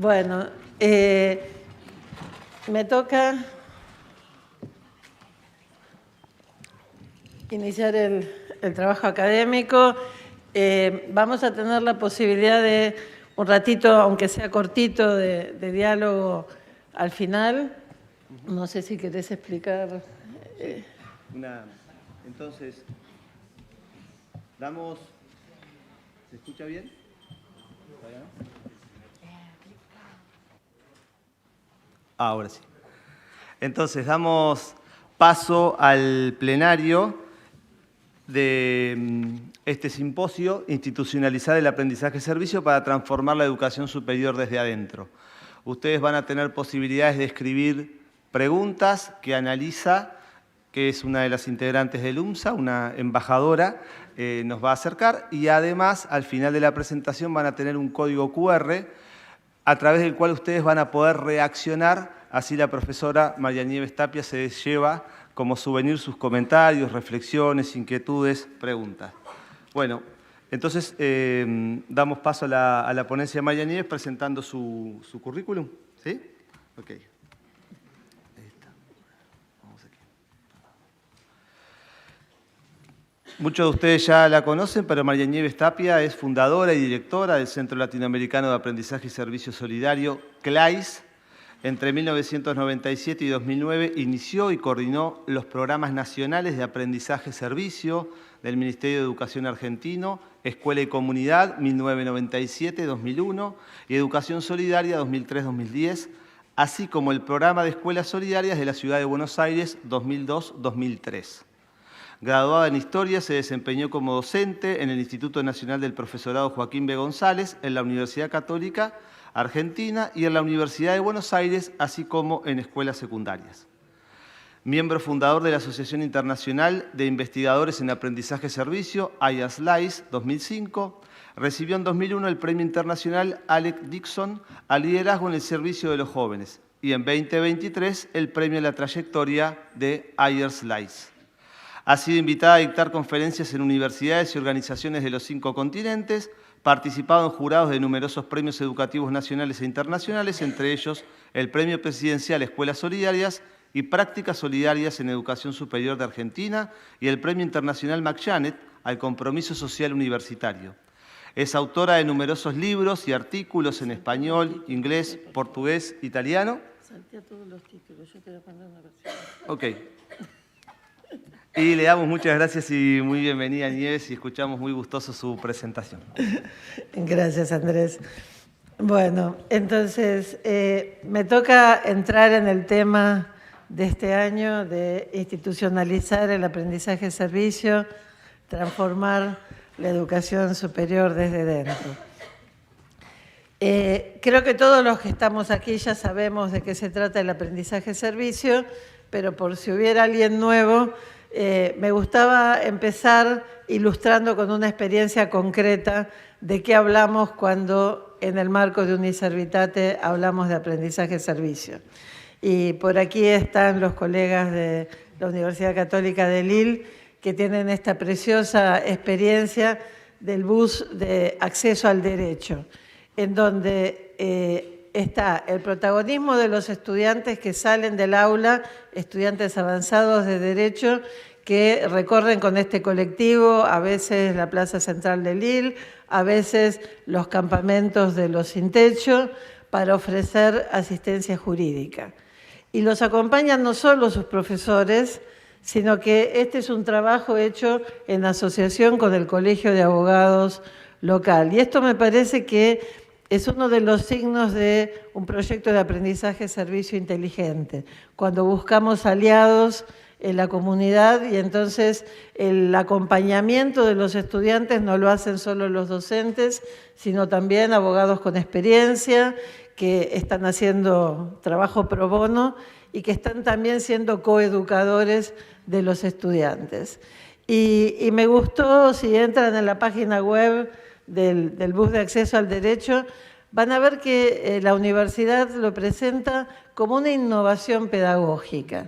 Bueno, me toca iniciar el trabajo académico. Vamos a tener la posibilidad de un ratito, aunque sea cortito, de diálogo al final. No sé si querés explicar. Entonces, damos... ¿Se escucha bien? Ahora sí. Entonces, damos paso al plenario de este simposio, Institucionalizar el aprendizaje-servicio para transformar la educación superior desde adentro. Ustedes van a tener posibilidades de escribir preguntas que Analisa, que es una de las integrantes del UMSA, una embajadora, nos va a acercar, y además, al final de la presentación, van a tener un código QR a través del cual ustedes van a poder reaccionar, así la profesora María Nieves Tapia se lleva como souvenir sus comentarios, reflexiones, inquietudes, preguntas. Bueno, entonces damos paso a la ponencia de María Nieves presentando su currículum. ¿Sí? Ok. Muchos de ustedes ya la conocen, pero María Nieves Tapia es fundadora y directora del Centro Latinoamericano de Aprendizaje y Servicio Solidario, CLAIS. Entre 1997 y 2009 inició y coordinó los programas nacionales de aprendizaje-servicio del Ministerio de Educación argentino, Escuela y Comunidad 1997-2001 y Educación Solidaria 2003-2010, así como el programa de Escuelas Solidarias de la Ciudad de Buenos Aires 2002-2003. Graduada en Historia, se desempeñó como docente en el Instituto Nacional del Profesorado Joaquín B. González, en la Universidad Católica Argentina y en la Universidad de Buenos Aires, así como en escuelas secundarias. Miembro fundador de la Asociación Internacional de Investigadores en Aprendizaje-Servicio, IASLAIS 2005, recibió en 2001 el Premio Internacional Alec Dixon al Liderazgo en el Servicio de los Jóvenes y en 2023 el Premio a la Trayectoria de IASLAIS. Ha sido invitada a dictar conferencias en universidades y organizaciones de los 5 continentes, participado en jurados de numerosos premios educativos nacionales e internacionales, entre ellos el Premio Presidencial Escuelas Solidarias y Prácticas Solidarias en Educación Superior de Argentina y el Premio Internacional McJanet al Compromiso Social Universitario. Es autora de numerosos libros y artículos en español, inglés, portugués, italiano. Saltea todos los títulos, yo te voy a poner una versión. Ok. Y le damos muchas gracias y muy bienvenida, Nieves, y escuchamos muy gustoso su presentación. Gracias, Andrés. Bueno, entonces me toca entrar en el tema de este año de institucionalizar el aprendizaje-servicio, transformar la educación superior desde dentro. Creo que todos los que estamos aquí ya sabemos de qué se trata el aprendizaje-servicio, pero por si hubiera alguien nuevo, me gustaba empezar ilustrando con una experiencia concreta de qué hablamos cuando en el marco de Uniservitate hablamos de aprendizaje-servicio. Y por aquí están los colegas de la Universidad Católica de Lille que tienen esta preciosa experiencia del bus de acceso al derecho, en donde está el protagonismo de los estudiantes que salen del aula, estudiantes avanzados de Derecho, que recorren con este colectivo, a veces la Plaza Central de Lille, a veces los campamentos de los sin techo, para ofrecer asistencia jurídica. Y los acompañan no solo sus profesores, sino que este es un trabajo hecho en asociación con el Colegio de Abogados local. Y esto me parece que es uno de los signos de un proyecto de aprendizaje-servicio inteligente, cuando buscamos aliados en la comunidad y entonces el acompañamiento de los estudiantes no lo hacen solo los docentes, sino también abogados con experiencia que están haciendo trabajo pro bono y que están también siendo coeducadores de los estudiantes. Y me gustó, si entran en la página web del bus de acceso al derecho, van a ver que la universidad lo presenta como una innovación pedagógica.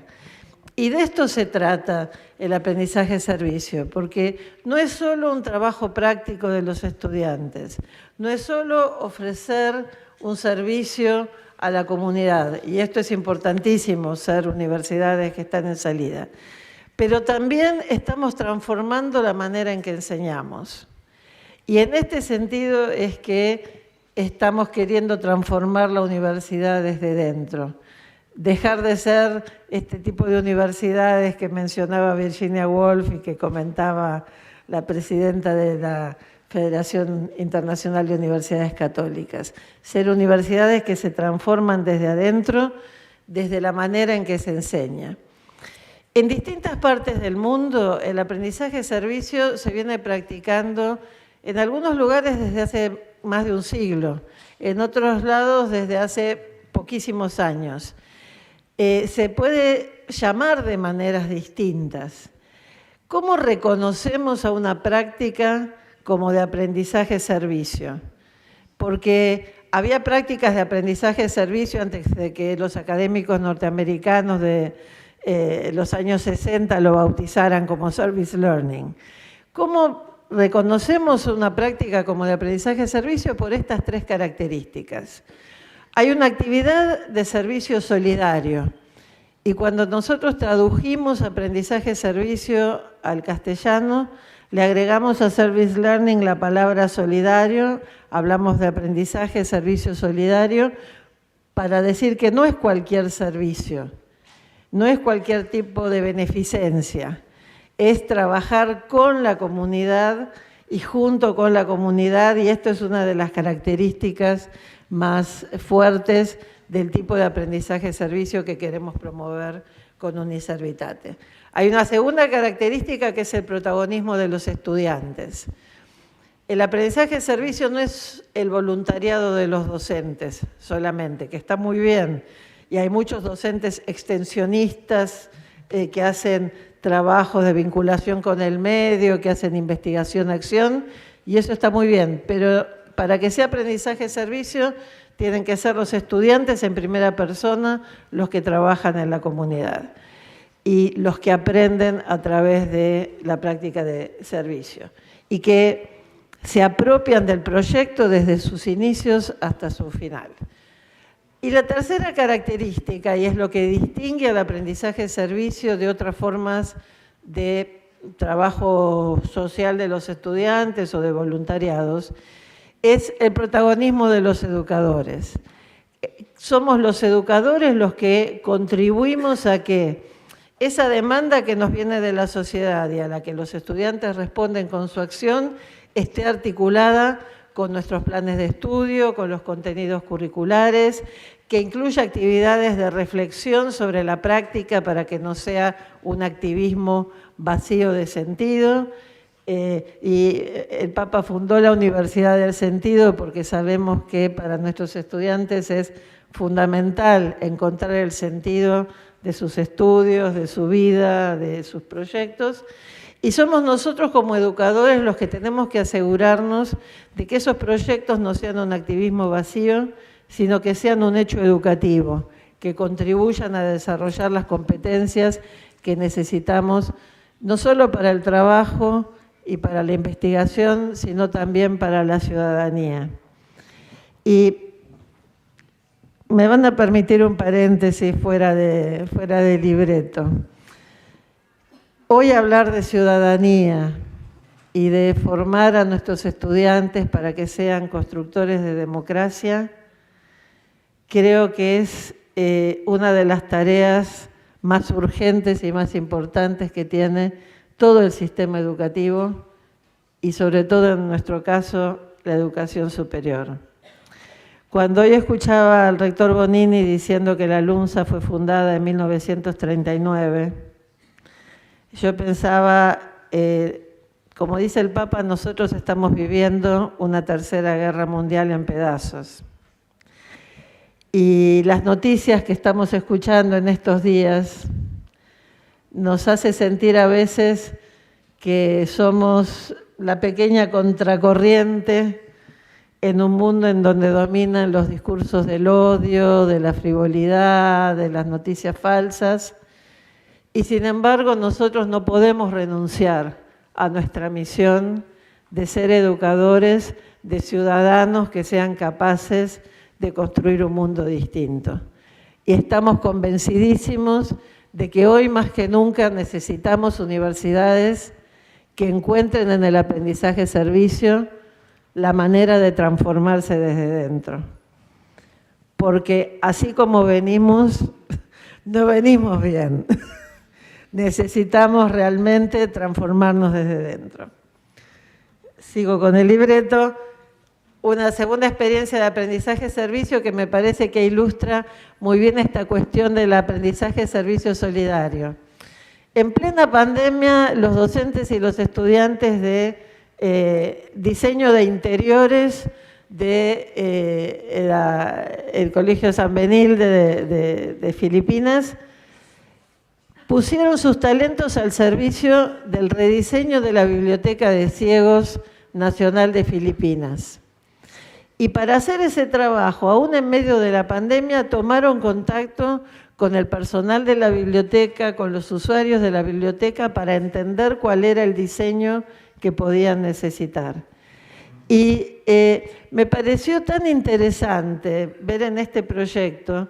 Y de esto se trata el aprendizaje-servicio, porque no es solo un trabajo práctico de los estudiantes, no es solo ofrecer un servicio a la comunidad. Y esto es importantísimo, ser universidades que están en salida. Pero también estamos transformando la manera en que enseñamos. Y en este sentido es que estamos queriendo transformar la universidad desde dentro. Dejar de ser este tipo de universidades que mencionaba Virginia Woolf y que comentaba la presidenta de la Federación Internacional de Universidades Católicas. Ser universidades que se transforman desde adentro, desde la manera en que se enseña. En distintas partes del mundo, el aprendizaje de servicio se viene practicando en algunos lugares desde hace más de un siglo, en otros lados desde hace poquísimos años. Se puede llamar de maneras distintas. ¿Cómo reconocemos a una práctica como de aprendizaje-servicio? Porque había prácticas de aprendizaje-servicio antes de que los académicos norteamericanos de los años 60 lo bautizaran como service learning. ¿Cómo reconocemos una práctica como de aprendizaje-servicio? Por estas tres características. Hay una actividad de servicio solidario y cuando nosotros tradujimos aprendizaje-servicio al castellano, le agregamos a service learning la palabra solidario, hablamos de aprendizaje-servicio solidario, para decir que no es cualquier servicio, no es cualquier tipo de beneficencia, es trabajar con la comunidad y junto con la comunidad, y esto es una de las características más fuertes del tipo de aprendizaje-servicio que queremos promover con Uniservitate. Hay una segunda característica que es el protagonismo de los estudiantes. El aprendizaje-servicio no es el voluntariado de los docentes solamente, que está muy bien, y hay muchos docentes extensionistas que hacen trabajos de vinculación con el medio, que hacen investigación-acción, y eso está muy bien, pero para que sea aprendizaje-servicio tienen que ser los estudiantes en primera persona los que trabajan en la comunidad y los que aprenden a través de la práctica de servicio y que se apropian del proyecto desde sus inicios hasta su final. Y la tercera característica, y es lo que distingue al aprendizaje-servicio de otras formas de trabajo social de los estudiantes o de voluntariados, es el protagonismo de los educadores. Somos los educadores los que contribuimos a que esa demanda que nos viene de la sociedad y a la que los estudiantes responden con su acción esté articulada con nuestros planes de estudio, con los contenidos curriculares, que incluya actividades de reflexión sobre la práctica para que no sea un activismo vacío de sentido. Y el Papa fundó la Universidad del Sentido porque sabemos que para nuestros estudiantes es fundamental encontrar el sentido de sus estudios, de su vida, de sus proyectos. Y somos nosotros como educadores los que tenemos que asegurarnos de que esos proyectos no sean un activismo vacío, sino que sean un hecho educativo, que contribuyan a desarrollar las competencias que necesitamos, no solo para el trabajo y para la investigación, sino también para la ciudadanía. Y me van a permitir un paréntesis fuera de libreto. Hoy hablar de ciudadanía y de formar a nuestros estudiantes para que sean constructores de democracia, creo que es una de las tareas más urgentes y más importantes que tiene todo el sistema educativo y sobre todo en nuestro caso la educación superior. Cuando hoy escuchaba al rector Bonini diciendo que la LUMSA fue fundada en 1939, yo pensaba, como dice el Papa, nosotros estamos viviendo una tercera guerra mundial en pedazos. Y las noticias que estamos escuchando en estos días nos hace sentir a veces que somos la pequeña contracorriente en un mundo en donde dominan los discursos del odio, de la frivolidad, de las noticias falsas. Y sin embargo, nosotros no podemos renunciar a nuestra misión de ser educadores, de ciudadanos que sean capaces de construir un mundo distinto. Y estamos convencidísimos de que hoy más que nunca necesitamos universidades que encuentren en el aprendizaje-servicio la manera de transformarse desde dentro. Porque así como venimos, no venimos bien. Necesitamos realmente transformarnos desde dentro. Sigo con el libreto. Una segunda experiencia de aprendizaje-servicio que me parece que ilustra muy bien esta cuestión del aprendizaje-servicio solidario. En plena pandemia, los docentes y los estudiantes de diseño de interiores el Colegio San Benilde de Filipinas pusieron sus talentos al servicio del rediseño de la Biblioteca de Ciegos Nacional de Filipinas. Y para hacer ese trabajo, aún en medio de la pandemia, tomaron contacto con el personal de la biblioteca, con los usuarios de la biblioteca, para entender cuál era el diseño que podían necesitar. Y me pareció tan interesante ver en este proyecto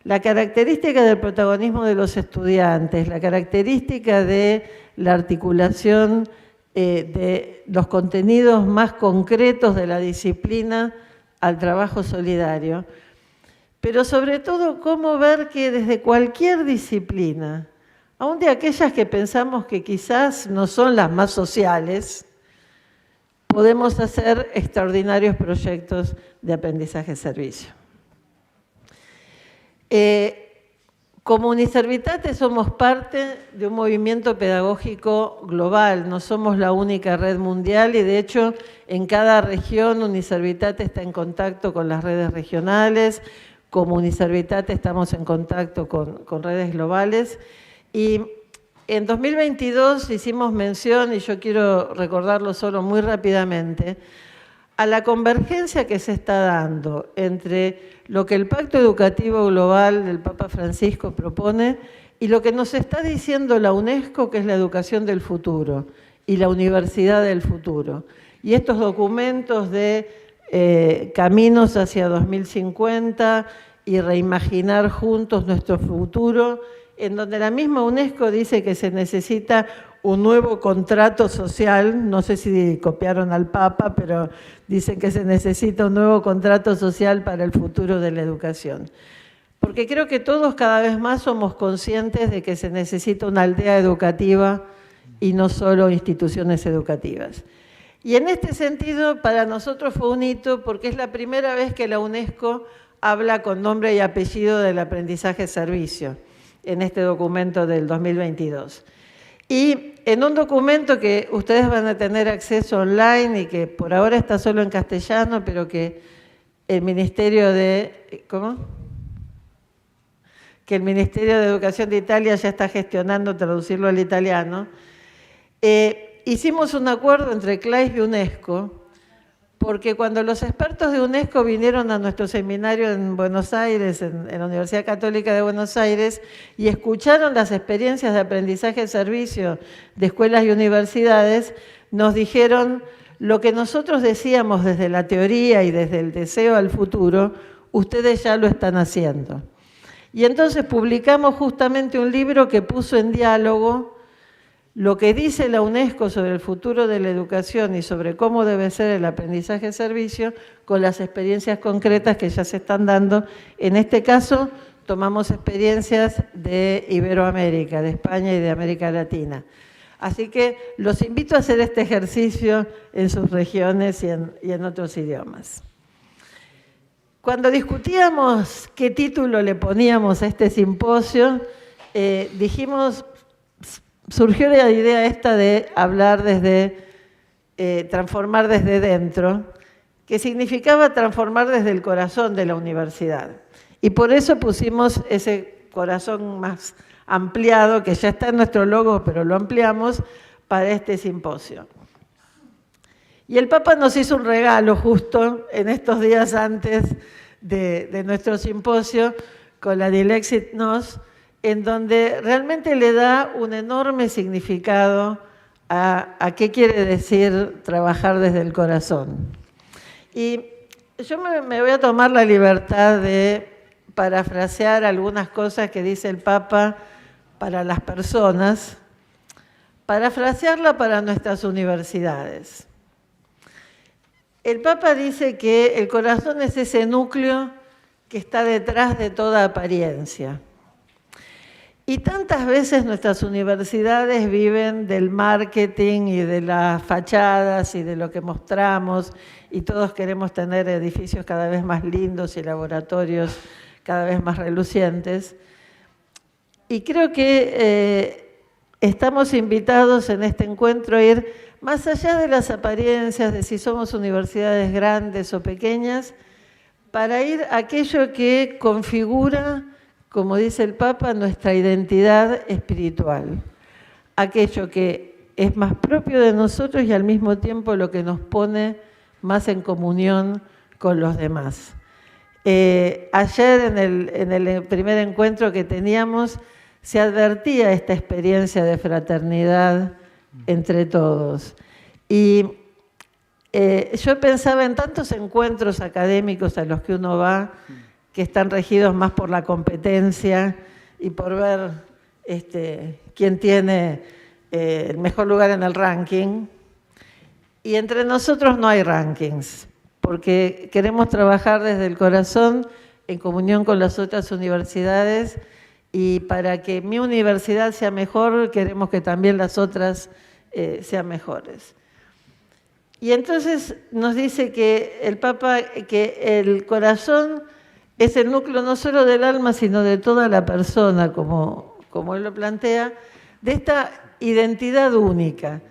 la característica del protagonismo de los estudiantes, la característica de la articulación de los contenidos más concretos de la disciplina al trabajo solidario, pero sobre todo cómo ver que desde cualquier disciplina, aun de aquellas que pensamos que quizás no son las más sociales, podemos hacer extraordinarios proyectos de aprendizaje-servicio. Como Uniservitate somos parte de un movimiento pedagógico global, no somos la única red mundial y de hecho en cada región Uniservitate está en contacto con las redes regionales, como Uniservitate estamos en contacto con redes globales y en 2022 hicimos mención, y yo quiero recordarlo solo muy rápidamente, a la convergencia que se está dando entre lo que el Pacto Educativo Global del Papa Francisco propone y lo que nos está diciendo la UNESCO, que es la educación del futuro, y la universidad del futuro. Y estos documentos de caminos hacia 2050 y reimaginar juntos nuestro futuro, en donde la misma UNESCO dice que se necesita un nuevo contrato social, no sé si copiaron al Papa, pero dicen que se necesita un nuevo contrato social para el futuro de la educación. Porque creo que todos cada vez más somos conscientes de que se necesita una aldea educativa y no solo instituciones educativas. Y en este sentido, para nosotros fue un hito porque es la primera vez que la UNESCO habla con nombre y apellido del aprendizaje-servicio en este documento del 2022. Y en un documento que ustedes van a tener acceso online y que por ahora está solo en castellano, pero que el Ministerio de... ¿Cómo? Que el Ministerio de Educación de Italia ya está gestionando traducirlo al italiano. Hicimos un acuerdo entre CLAIS y UNESCO, porque cuando los expertos de UNESCO vinieron a nuestro seminario en Buenos Aires, en la Universidad Católica de Buenos Aires, y escucharon las experiencias de aprendizaje-servicio de escuelas y universidades, nos dijeron lo que nosotros decíamos desde la teoría y desde el deseo al futuro, ustedes ya lo están haciendo. Y entonces publicamos justamente un libro que puso en diálogo lo que dice la UNESCO sobre el futuro de la educación y sobre cómo debe ser el aprendizaje-servicio con las experiencias concretas que ya se están dando. En este caso, tomamos experiencias de Iberoamérica, de España y de América Latina. Así que los invito a hacer este ejercicio en sus regiones y en otros idiomas. Cuando discutíamos qué título le poníamos a este simposio, surgió la idea esta de hablar transformar desde dentro, que significaba transformar desde el corazón de la universidad. Y por eso pusimos ese corazón más ampliado, que ya está en nuestro logo, pero lo ampliamos para este simposio. Y el Papa nos hizo un regalo justo en estos días antes de nuestro simposio con la Dylexit Nos, en donde realmente le da un enorme significado a qué quiere decir trabajar desde el corazón. Y Yo me voy a tomar la libertad de parafrasear algunas cosas que dice el Papa para las personas, parafrasearla para nuestras universidades. El Papa dice que el corazón es ese núcleo que está detrás de toda apariencia. Y tantas veces nuestras universidades viven del marketing y de las fachadas y de lo que mostramos, y todos queremos tener edificios cada vez más lindos y laboratorios cada vez más relucientes. Y creo que estamos invitados en este encuentro a ir más allá de las apariencias, de si somos universidades grandes o pequeñas, para ir a aquello que configura, como dice el Papa, nuestra identidad espiritual. Aquello que es más propio de nosotros y al mismo tiempo lo que nos pone más en comunión con los demás. Ayer en el primer encuentro que teníamos se advertía esta experiencia de fraternidad entre todos. Y yo pensaba en tantos encuentros académicos a los que uno va, que están regidos más por la competencia y por ver quién tiene el mejor lugar en el ranking. Y entre nosotros no hay rankings, porque queremos trabajar desde el corazón en comunión con las otras universidades, y para que mi universidad sea mejor, queremos que también las otras sean mejores. Y entonces nos dice que el Papa, que el corazón es el núcleo no solo del alma, sino de toda la persona, como él lo plantea, de esta identidad única.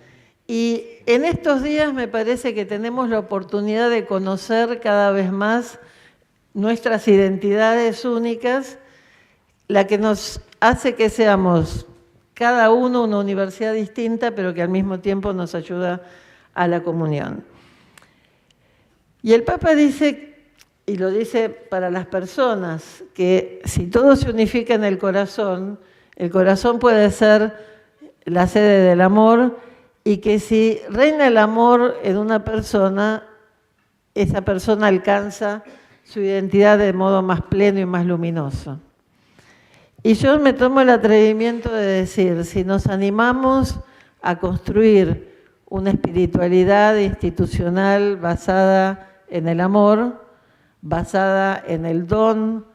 Y en estos días me parece que tenemos la oportunidad de conocer cada vez más nuestras identidades únicas, la que nos hace que seamos cada uno una universidad distinta, pero que al mismo tiempo nos ayuda a la comunión. Y el Papa dice, y lo dice para las personas, que si todo se unifica en el corazón puede ser la sede del amor, y que si reina el amor en una persona, esa persona alcanza su identidad de modo más pleno y más luminoso. Y yo me tomo el atrevimiento de decir, si nos animamos a construir una espiritualidad institucional basada en el amor, basada en el don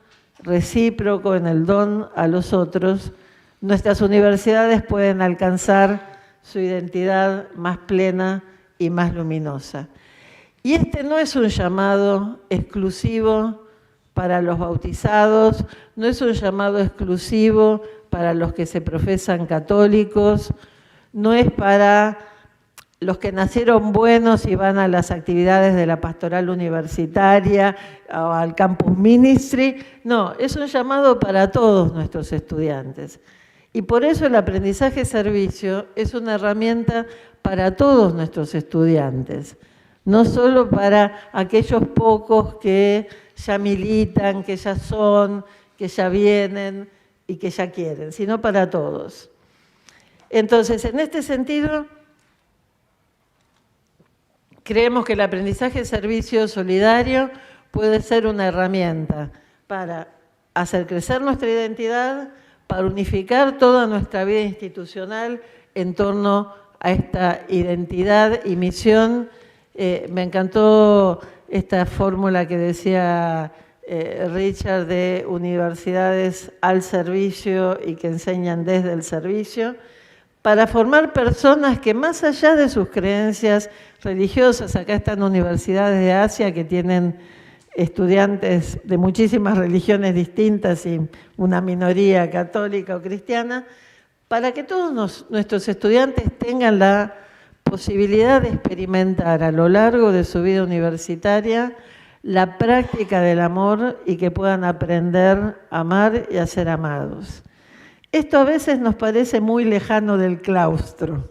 recíproco, en el don a los otros, nuestras universidades pueden alcanzar su identidad más plena y más luminosa. Y este no es un llamado exclusivo para los bautizados, no es un llamado exclusivo para los que se profesan católicos, no es para los que nacieron buenos y van a las actividades de la pastoral universitaria o al campus ministry, no, es un llamado para todos nuestros estudiantes. Y por eso el aprendizaje-servicio es una herramienta para todos nuestros estudiantes, no solo para aquellos pocos que ya militan, que ya son, que ya vienen y que ya quieren, sino para todos. Entonces, en este sentido, creemos que el aprendizaje-servicio solidario puede ser una herramienta para hacer crecer nuestra identidad, para unificar toda nuestra vida institucional en torno a esta identidad y misión. Me encantó esta fórmula que decía Richard de universidades al servicio y que enseñan desde el servicio, para formar personas que más allá de sus creencias religiosas, acá están universidades de Asia que tienen estudiantes de muchísimas religiones distintas y una minoría católica o cristiana, para que todos nuestros estudiantes tengan la posibilidad de experimentar a lo largo de su vida universitaria la práctica del amor y que puedan aprender a amar y a ser amados. Esto a veces nos parece muy lejano del claustro,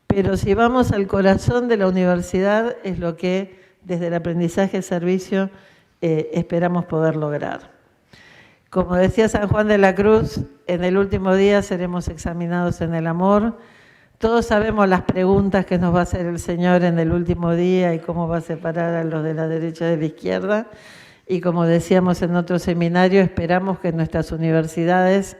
pero si vamos al corazón de la universidad es lo que desde el aprendizaje-servicio esperamos poder lograr. Como decía San Juan de la Cruz, en el último día seremos examinados en el amor, Todos sabemos las preguntas que nos va a hacer el Señor en el último día y cómo va a separar a los de la derecha de la izquierda. Y como decíamos en otro seminario, esperamos que nuestras universidades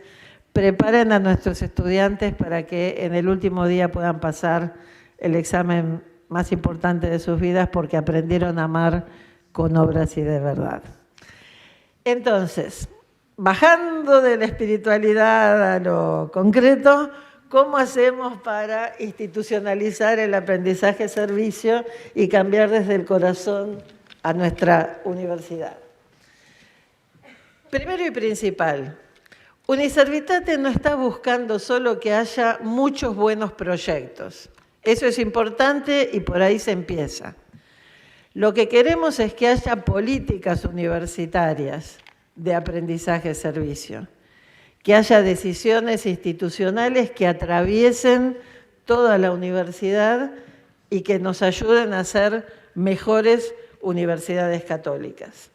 preparen a nuestros estudiantes para que en el último día puedan pasar el examen más importante de sus vidas porque aprendieron a amar con obras y de verdad. Entonces, bajando de la espiritualidad a lo concreto, ¿cómo hacemos para institucionalizar el aprendizaje-servicio y cambiar desde el corazón a nuestra universidad? Primero y principal, Uniservitate no está buscando solo que haya muchos buenos proyectos. Eso es importante y por ahí se empieza. Lo que queremos es que haya políticas universitarias de aprendizaje-servicio, que haya decisiones institucionales que atraviesen toda la universidad y que nos ayuden a ser mejores universidades católicas.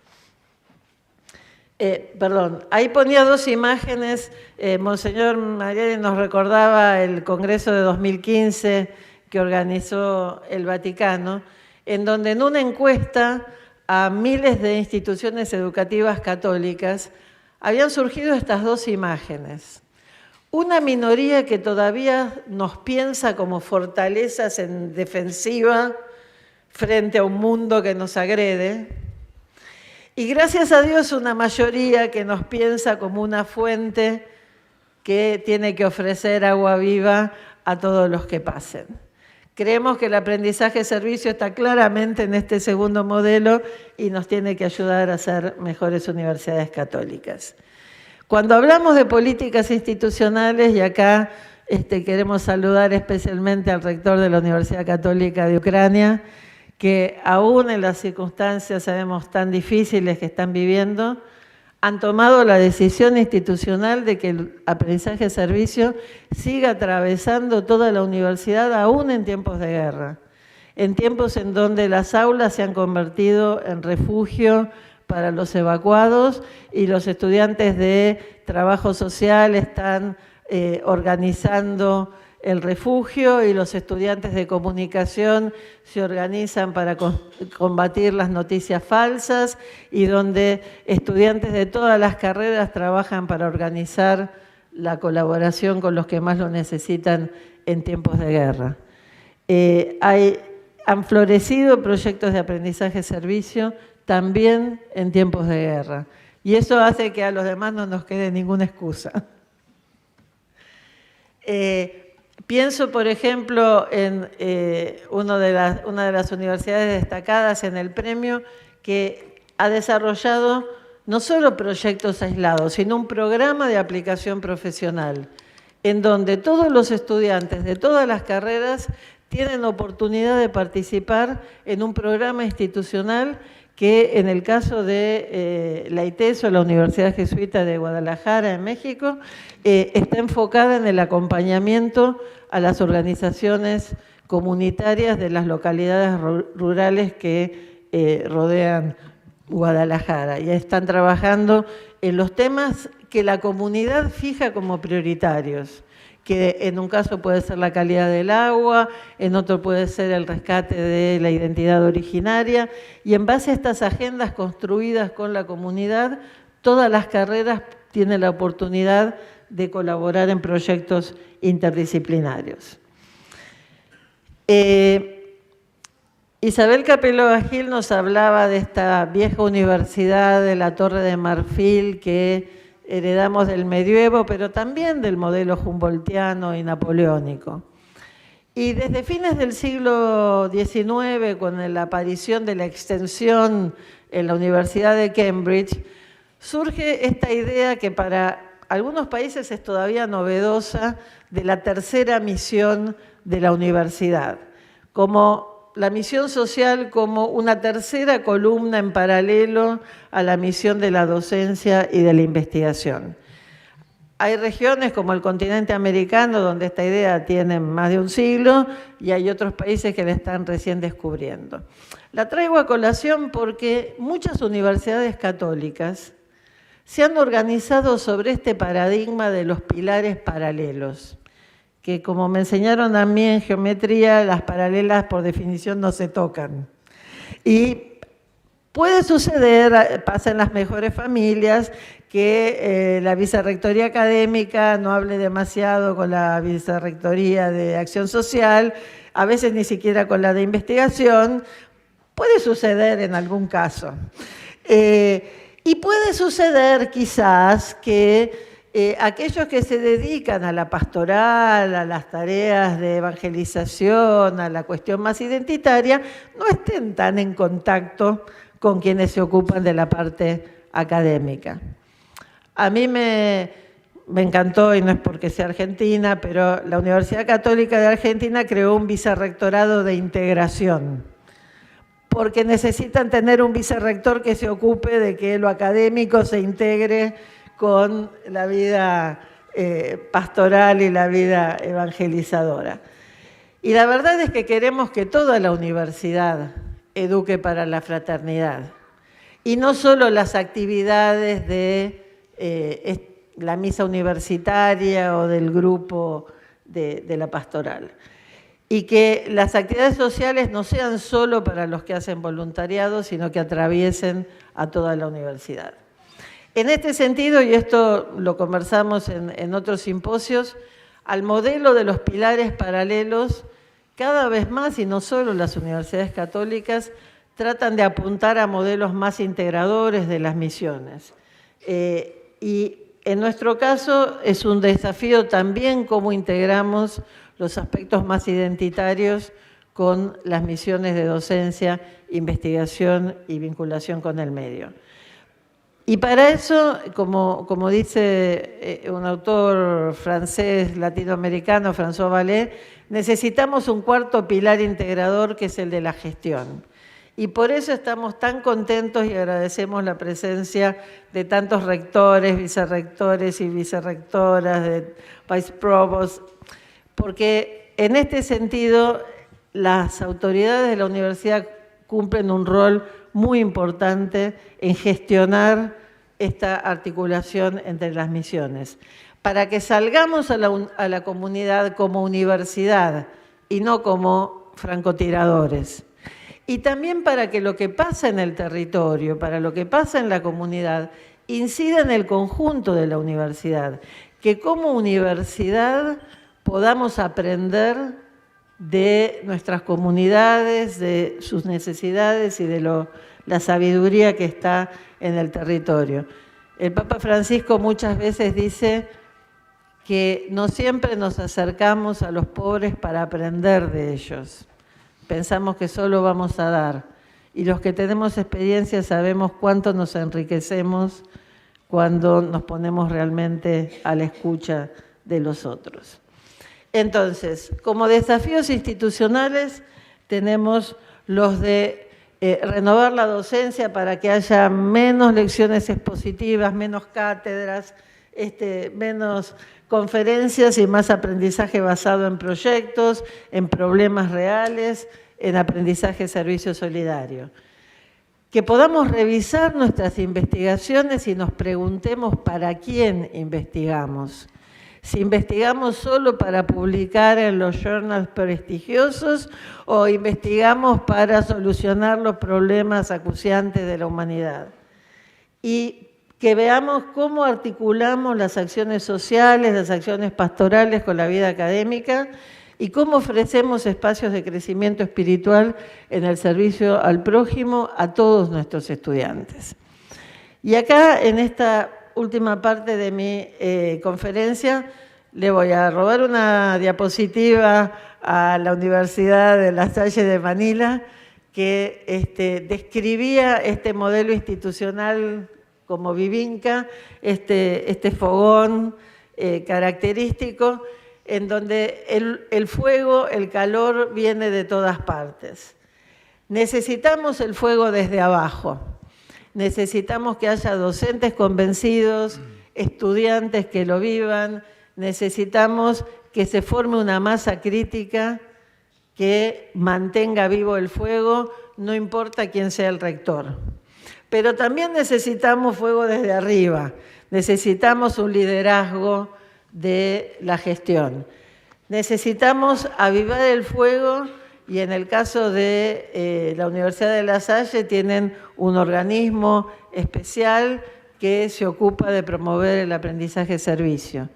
Ahí ponía dos imágenes. Monseñor Mariani nos recordaba el Congreso de 2015 que organizó el Vaticano, en donde en una encuesta a miles de instituciones educativas católicas habían surgido estas dos imágenes. Una minoría que todavía nos piensa como fortalezas en defensiva frente a un mundo que nos agrede, y gracias a Dios una mayoría que nos piensa como una fuente que tiene que ofrecer agua viva a todos los que pasen. Creemos que el aprendizaje-servicio está claramente en este segundo modelo y nos tiene que ayudar a ser mejores universidades católicas. Cuando hablamos de políticas institucionales, y acá queremos saludar especialmente al rector de la Universidad Católica de Ucrania, que aún en las circunstancias, sabemos, tan difíciles que están viviendo, han tomado la decisión institucional de que el aprendizaje-servicio siga atravesando toda la universidad, aún en tiempos de guerra, en tiempos en donde las aulas se han convertido en refugio para los evacuados y los estudiantes de trabajo social están organizando el refugio y los estudiantes de comunicación se organizan para combatir las noticias falsas y donde estudiantes de todas las carreras trabajan para organizar la colaboración con los que más lo necesitan en tiempos de guerra. Han florecido proyectos de aprendizaje-servicio también en tiempos de guerra y eso hace que a los demás no nos quede ninguna excusa. Pienso, por ejemplo, en una de las universidades destacadas en el premio que ha desarrollado no solo proyectos aislados, sino un programa de aplicación profesional, en donde todos los estudiantes de todas las carreras tienen oportunidad de participar en un programa institucional que en el caso de la ITESO, la Universidad Jesuita de Guadalajara, en México, está enfocada en el acompañamiento a las organizaciones comunitarias de las localidades rurales que rodean Guadalajara. Y están trabajando en los temas que la comunidad fija como prioritarios, que en un caso puede ser la calidad del agua, en otro puede ser el rescate de la identidad originaria, y en base a estas agendas construidas con la comunidad, todas las carreras tienen la oportunidad de colaborar en proyectos interdisciplinarios. Isabel Capelova Gil nos hablaba de esta vieja universidad de la Torre de Marfil que heredamos del medioevo, pero también del modelo humboldtiano y napoleónico. Y desde fines del siglo XIX, con la aparición de la extensión en la Universidad de Cambridge, surge esta idea que para algunos países es todavía novedosa de la tercera misión de la universidad, como la misión social como una tercera columna en paralelo a la misión de la docencia y de la investigación. Hay regiones como el continente americano donde esta idea tiene más de un siglo y hay otros países que la están recién descubriendo. La traigo a colación porque muchas universidades católicas se han organizado sobre este paradigma de los pilares paralelos, que como me enseñaron a mí en geometría, las paralelas por definición no se tocan. Y puede suceder, pasa en las mejores familias, que la vicerrectoría académica no hable demasiado con la vicerrectoría de acción social, a veces ni siquiera con la de investigación. Puede suceder en algún caso. Y puede suceder quizás que aquellos que se dedican a la pastoral, a las tareas de evangelización, a la cuestión más identitaria, no estén tan en contacto con quienes se ocupan de la parte académica. A mí me encantó, y no es porque sea argentina, pero la Universidad Católica de Argentina creó un vicerrectorado de integración, porque necesitan tener un vicerrector que se ocupe de que lo académico se integre con la vida pastoral y la vida evangelizadora. Y la verdad es que queremos que toda la universidad eduque para la fraternidad, y no solo las actividades de la misa universitaria o del grupo de la pastoral. Y que las actividades sociales no sean solo para los que hacen voluntariado, sino que atraviesen a toda la universidad. En este sentido, y esto lo conversamos en otros simposios, al modelo de los pilares paralelos, cada vez más, y no solo las universidades católicas, tratan de apuntar a modelos más integradores de las misiones. Y en nuestro caso es un desafío también cómo integramos los aspectos más identitarios con las misiones de docencia, investigación y vinculación con el medio. Y para eso, como dice un autor francés latinoamericano, François Vallée, necesitamos un cuarto pilar integrador que es el de la gestión. Y por eso estamos tan contentos y agradecemos la presencia de tantos rectores, vicerrectores y vicerrectoras, de vice provost, porque en este sentido las autoridades de la universidad cumplen un rol muy importante en gestionar esta articulación entre las misiones, para que salgamos a la comunidad como universidad y no como francotiradores. Y también para que lo que pasa en el territorio, para lo que pasa en la comunidad, incida en el conjunto de la universidad, que como universidad podamos aprender de nuestras comunidades, de sus necesidades y de la sabiduría que está en el territorio. El Papa Francisco muchas veces dice que no siempre nos acercamos a los pobres para aprender de ellos. Pensamos que solo vamos a dar. Y los que tenemos experiencia sabemos cuánto nos enriquecemos cuando nos ponemos realmente a la escucha de los otros. Entonces, como desafíos institucionales tenemos los de renovar la docencia para que haya menos lecciones expositivas, menos cátedras, menos conferencias y más aprendizaje basado en proyectos, en problemas reales, en aprendizaje servicio solidario. Que podamos revisar nuestras investigaciones y nos preguntemos para quién investigamos. Si investigamos solo para publicar en los journals prestigiosos o investigamos para solucionar los problemas acuciantes de la humanidad. Y que veamos cómo articulamos las acciones sociales, las acciones pastorales con la vida académica y cómo ofrecemos espacios de crecimiento espiritual en el servicio al prójimo a todos nuestros estudiantes. Y acá, en esta última parte de mi conferencia, le voy a robar una diapositiva a la Universidad de La Salle de Manila, que describía este modelo institucional como Vivinca, este fogón característico, en donde el fuego, el calor viene de todas partes. Necesitamos el fuego desde abajo. Necesitamos que haya docentes convencidos, estudiantes que lo vivan. Necesitamos que se forme una masa crítica que mantenga vivo el fuego, no importa quién sea el rector. Pero también necesitamos fuego desde arriba, necesitamos un liderazgo de la gestión. Necesitamos avivar el fuego y en el caso de la Universidad de La Salle tienen un organismo especial que se ocupa de promover el aprendizaje-servicio.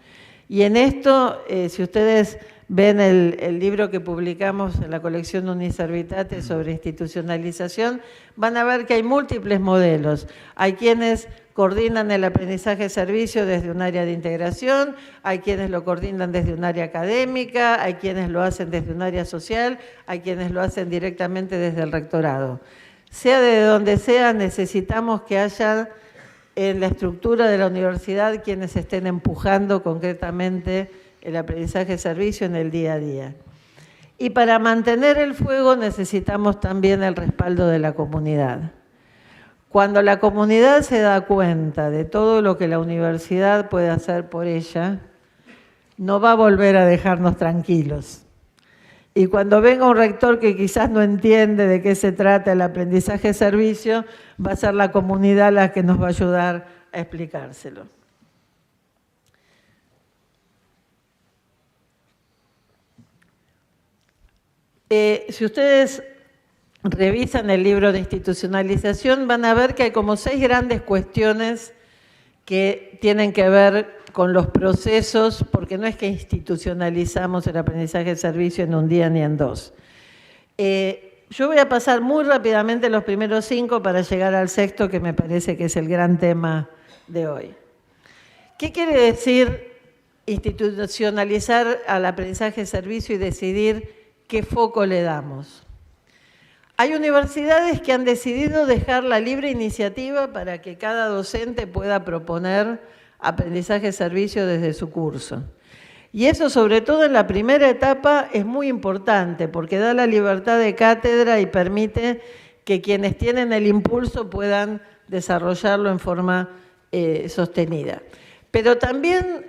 Y en esto, si ustedes ven el libro que publicamos en la colección Uniservitate sobre institucionalización, van a ver que hay múltiples modelos. Hay quienes coordinan el aprendizaje-servicio desde un área de integración, hay quienes lo coordinan desde un área académica, hay quienes lo hacen desde un área social, hay quienes lo hacen directamente desde el rectorado. Sea de donde sea, necesitamos que haya en la estructura de la universidad quienes estén empujando concretamente el aprendizaje-servicio en el día a día. Y para mantener el fuego necesitamos también el respaldo de la comunidad. Cuando la comunidad se da cuenta de todo lo que la universidad puede hacer por ella, no va a volver a dejarnos tranquilos. Y cuando venga un rector que quizás no entiende de qué se trata el aprendizaje-servicio, va a ser la comunidad la que nos va a ayudar a explicárselo. Si ustedes revisan el libro de institucionalización, van a ver que hay como 6 grandes cuestiones que tienen que ver con los procesos, porque no es que institucionalizamos el aprendizaje-servicio en un día ni en 2. Yo voy a pasar muy rápidamente los primeros 5 para llegar al 6º, que me parece que es el gran tema de hoy. ¿Qué quiere decir institucionalizar al aprendizaje-servicio y decidir qué foco le damos? Hay universidades que han decidido dejar la libre iniciativa para que cada docente pueda proponer aprendizaje-servicio desde su curso. Y eso, sobre todo en la primera etapa, es muy importante porque da la libertad de cátedra y permite que quienes tienen el impulso puedan desarrollarlo en forma sostenida. Pero también,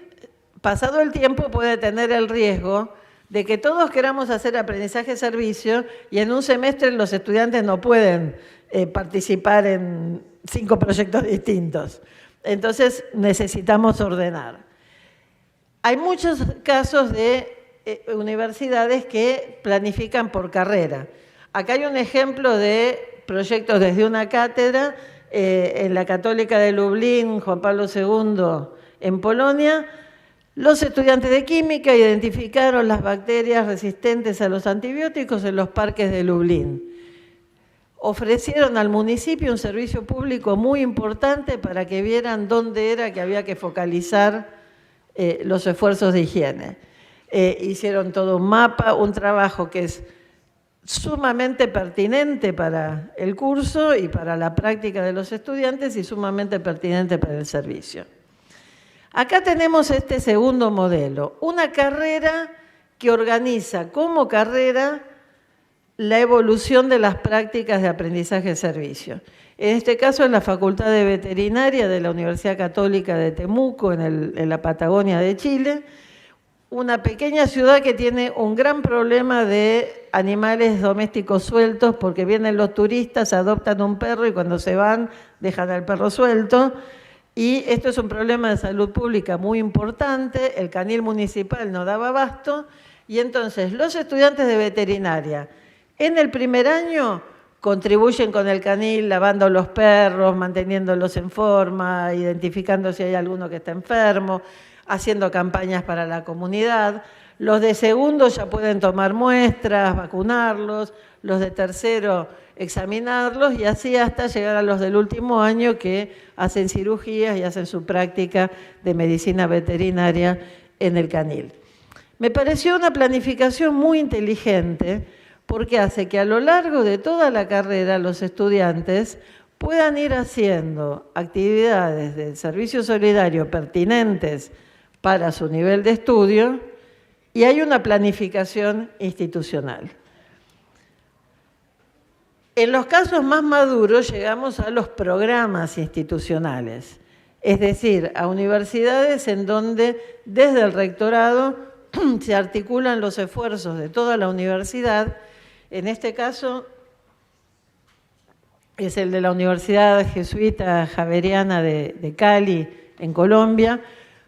pasado el tiempo, puede tener el riesgo de que todos queramos hacer aprendizaje-servicio y en un semestre los estudiantes no pueden participar en 5 proyectos distintos. Entonces necesitamos ordenar. Hay muchos casos de universidades que planifican por carrera. Acá hay un ejemplo de proyectos desde una cátedra en la Católica de Lublin, Juan Pablo II, en Polonia. Los estudiantes de química identificaron las bacterias resistentes a los antibióticos en los parques de Lublin. Ofrecieron al municipio un servicio público muy importante para que vieran dónde era que había que focalizar los esfuerzos de higiene. Hicieron todo un mapa, un trabajo que es sumamente pertinente para el curso y para la práctica de los estudiantes y sumamente pertinente para el servicio. Acá tenemos este segundo modelo, una carrera que organiza como carrera la evolución de las prácticas de aprendizaje-servicio. En este caso, en la Facultad de Veterinaria de la Universidad Católica de Temuco, en la Patagonia de Chile, una pequeña ciudad que tiene un gran problema de animales domésticos sueltos, porque vienen los turistas, adoptan un perro y cuando se van dejan al perro suelto. Y esto es un problema de salud pública muy importante, el canil municipal no daba abasto, y entonces los estudiantes de veterinaria en el primer año contribuyen con el canil lavando los perros, manteniéndolos en forma, identificando si hay alguno que está enfermo, haciendo campañas para la comunidad. Los de segundo ya pueden tomar muestras, vacunarlos, los de tercero examinarlos y así hasta llegar a los del último año que hacen cirugías y hacen su práctica de medicina veterinaria en el canil. Me pareció una planificación muy inteligente porque hace que a lo largo de toda la carrera los estudiantes puedan ir haciendo actividades de servicio solidario pertinentes para su nivel de estudio y hay una planificación institucional. En los casos más maduros llegamos a los programas institucionales, es decir, a universidades en donde desde el rectorado se articulan los esfuerzos de toda la universidad. En este caso es el de la Universidad Jesuita Javeriana de Cali, en Colombia,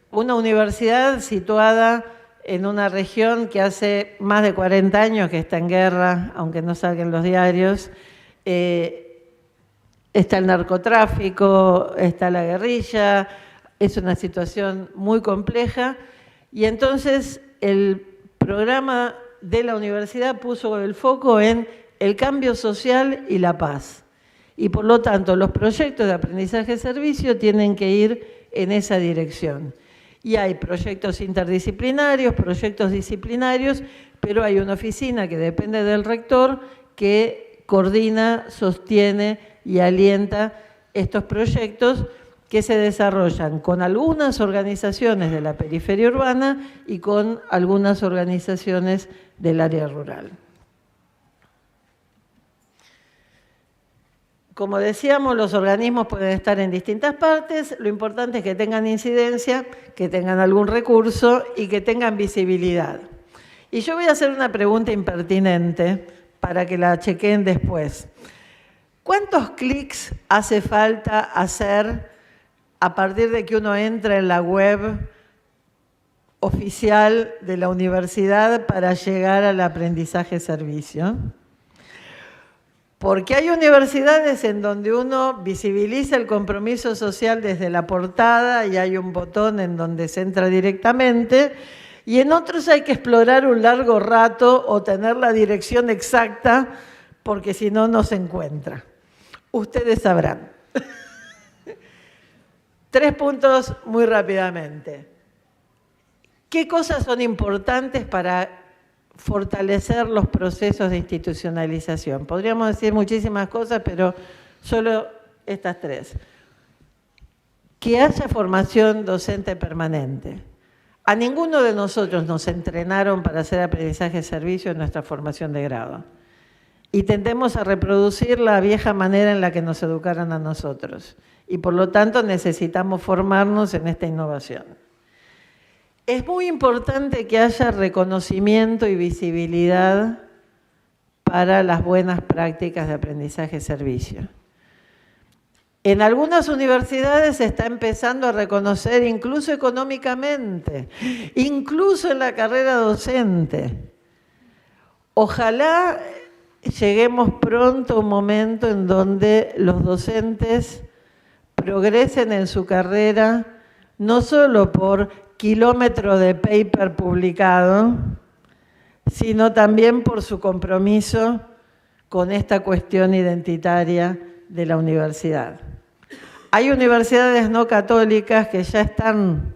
una universidad situada en una región que hace más de 40 años que está en guerra, aunque no salgan los diarios. Está el narcotráfico, está la guerrilla, es una situación muy compleja. Y entonces el programa de la universidad puso el foco en el cambio social y la paz. Y por lo tanto, los proyectos de aprendizaje-servicio tienen que ir en esa dirección. Y hay proyectos interdisciplinarios, proyectos disciplinarios, pero hay una oficina que depende del rector que coordina, sostiene y alienta estos proyectos que se desarrollan con algunas organizaciones de la periferia urbana y con algunas organizaciones del área rural. Como decíamos, los organismos pueden estar en distintas partes, lo importante es que tengan incidencia, que tengan algún recurso y que tengan visibilidad. Y yo voy a hacer una pregunta impertinente para que la chequeen después. ¿Cuántos clics hace falta hacer a partir de que uno entra en la web oficial de la universidad para llegar al aprendizaje-servicio? Porque hay universidades en donde uno visibiliza el compromiso social desde la portada y hay un botón en donde se entra directamente, y en otros hay que explorar un largo rato o tener la dirección exacta, porque si no, no se encuentra. Ustedes sabrán. 3 puntos muy rápidamente. ¿Qué cosas son importantes para fortalecer los procesos de institucionalización? Podríamos decir muchísimas cosas, pero solo estas 3. Que haya formación docente permanente. A ninguno de nosotros nos entrenaron para hacer aprendizaje-servicio en nuestra formación de grado. Y tendemos a reproducir la vieja manera en la que nos educaron a nosotros. Y por lo tanto necesitamos formarnos en esta innovación. Es muy importante que haya reconocimiento y visibilidad para las buenas prácticas de aprendizaje-servicio. En algunas universidades se está empezando a reconocer incluso económicamente, incluso en la carrera docente. Ojalá lleguemos pronto a un momento en donde los docentes progresen en su carrera, no solo por kilómetro de paper publicado, sino también por su compromiso con esta cuestión identitaria de la universidad. Hay universidades no católicas que ya están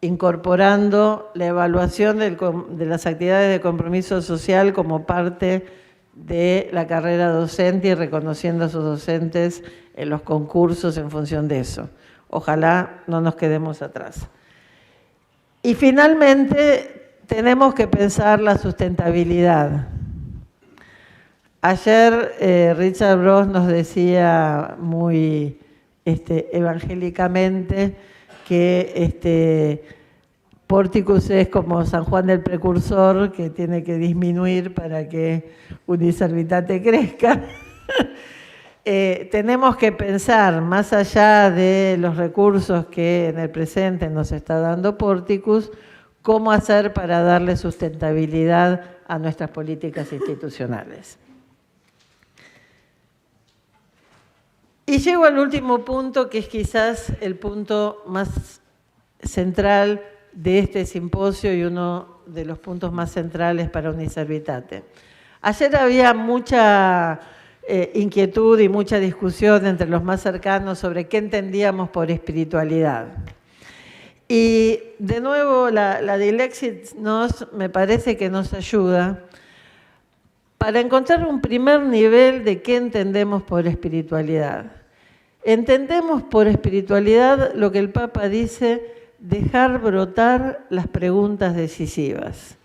incorporando la evaluación de las actividades de compromiso social como parte de la carrera docente y reconociendo a sus docentes en los concursos en función de eso. Ojalá no nos quedemos atrás. Y finalmente, tenemos que pensar la sustentabilidad. Ayer Richard Bross nos decía muy evangélicamente que Porticus es como San Juan del Precursor, que tiene que disminuir para que Uniservitate crezca. Tenemos que pensar, más allá de los recursos que en el presente nos está dando Porticus, cómo hacer para darle sustentabilidad a nuestras políticas institucionales. Y llego al último punto, que es quizás el punto más central de este simposio y uno de los puntos más centrales para Uniservitate. Ayer había mucha inquietud y mucha discusión entre los más cercanos sobre qué entendíamos por espiritualidad. Y de nuevo la Dilexit me parece que nos ayuda para encontrar un primer nivel de qué entendemos por espiritualidad. Entendemos por espiritualidad lo que el Papa dice, dejar brotar las preguntas decisivas.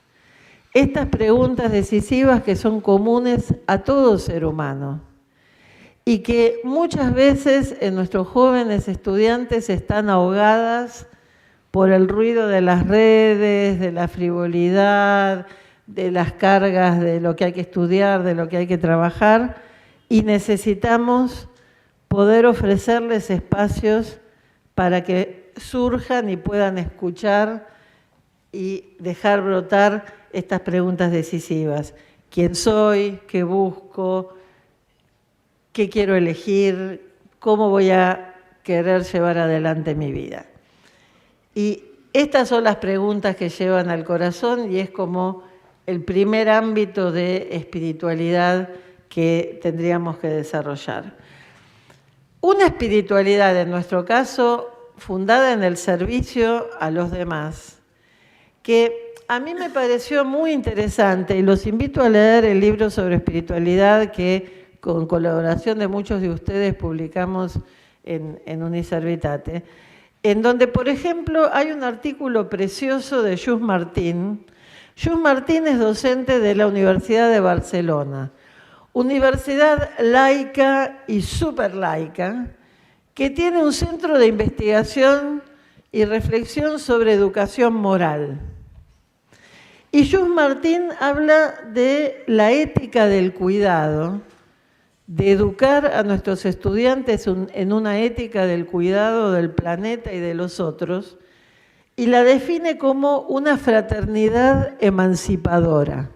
Estas preguntas decisivas que son comunes a todo ser humano y que muchas veces en nuestros jóvenes estudiantes están ahogadas por el ruido de las redes, de la frivolidad, de las cargas de lo que hay que estudiar, de lo que hay que trabajar, y necesitamos poder ofrecerles espacios para que surjan y puedan escuchar y dejar brotar estas preguntas decisivas. ¿Quién soy? ¿Qué busco? ¿Qué quiero elegir? ¿Cómo voy a querer llevar adelante mi vida? Y estas son las preguntas que llevan al corazón y es como el primer ámbito de espiritualidad que tendríamos que desarrollar. Una espiritualidad, en nuestro caso, fundada en el servicio a los demás, que a mí me pareció muy interesante y los invito a leer el libro sobre espiritualidad que con colaboración de muchos de ustedes publicamos en Uniservitate, en donde, por ejemplo, hay un artículo precioso de Just Martín. Just Martín es docente de la Universidad de Barcelona, universidad laica y superlaica, que tiene un centro de investigación y reflexión sobre educación moral. Y Just Martín habla de la ética del cuidado, de educar a nuestros estudiantes en una ética del cuidado del planeta y de los otros, y la define como una fraternidad emancipadora,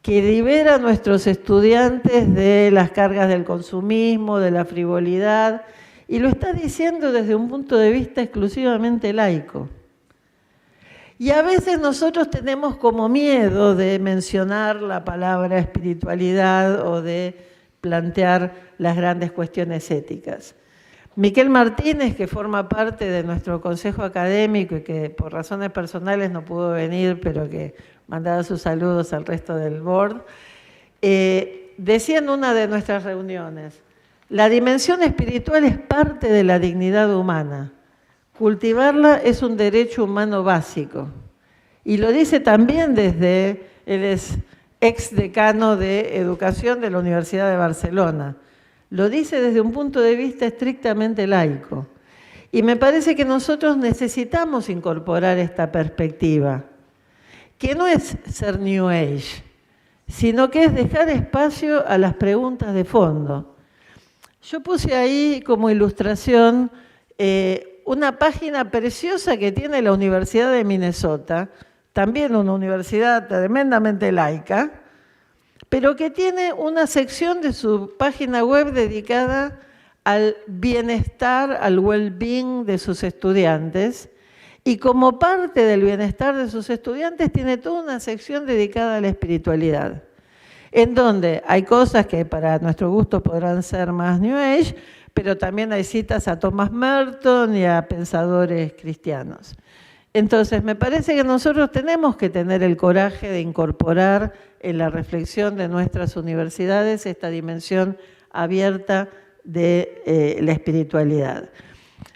que libera a nuestros estudiantes de las cargas del consumismo, de la frivolidad, y lo está diciendo desde un punto de vista exclusivamente laico. Y a veces nosotros tenemos como miedo de mencionar la palabra espiritualidad o de plantear las grandes cuestiones éticas. Miquel Martínez, que forma parte de nuestro consejo académico y que por razones personales no pudo venir, pero que mandaba sus saludos al resto del board, decía en una de nuestras reuniones, la dimensión espiritual es parte de la dignidad humana. Cultivarla es un derecho humano básico. Y lo dice también desde, él es ex decano de Educación de la Universidad de Barcelona. Lo dice desde un punto de vista estrictamente laico. Y me parece que nosotros necesitamos incorporar esta perspectiva, que no es ser New Age, sino que es dejar espacio a las preguntas de fondo. Yo puse ahí como ilustración una página preciosa que tiene la Universidad de Minnesota, también una universidad tremendamente laica, pero que tiene una sección de su página web dedicada al bienestar, al well-being de sus estudiantes, y como parte del bienestar de sus estudiantes tiene toda una sección dedicada a la espiritualidad, en donde hay cosas que para nuestro gusto podrán ser más New Age, pero también hay citas a Thomas Merton y a pensadores cristianos. Entonces, me parece que nosotros tenemos que tener el coraje de incorporar en la reflexión de nuestras universidades esta dimensión abierta de la espiritualidad.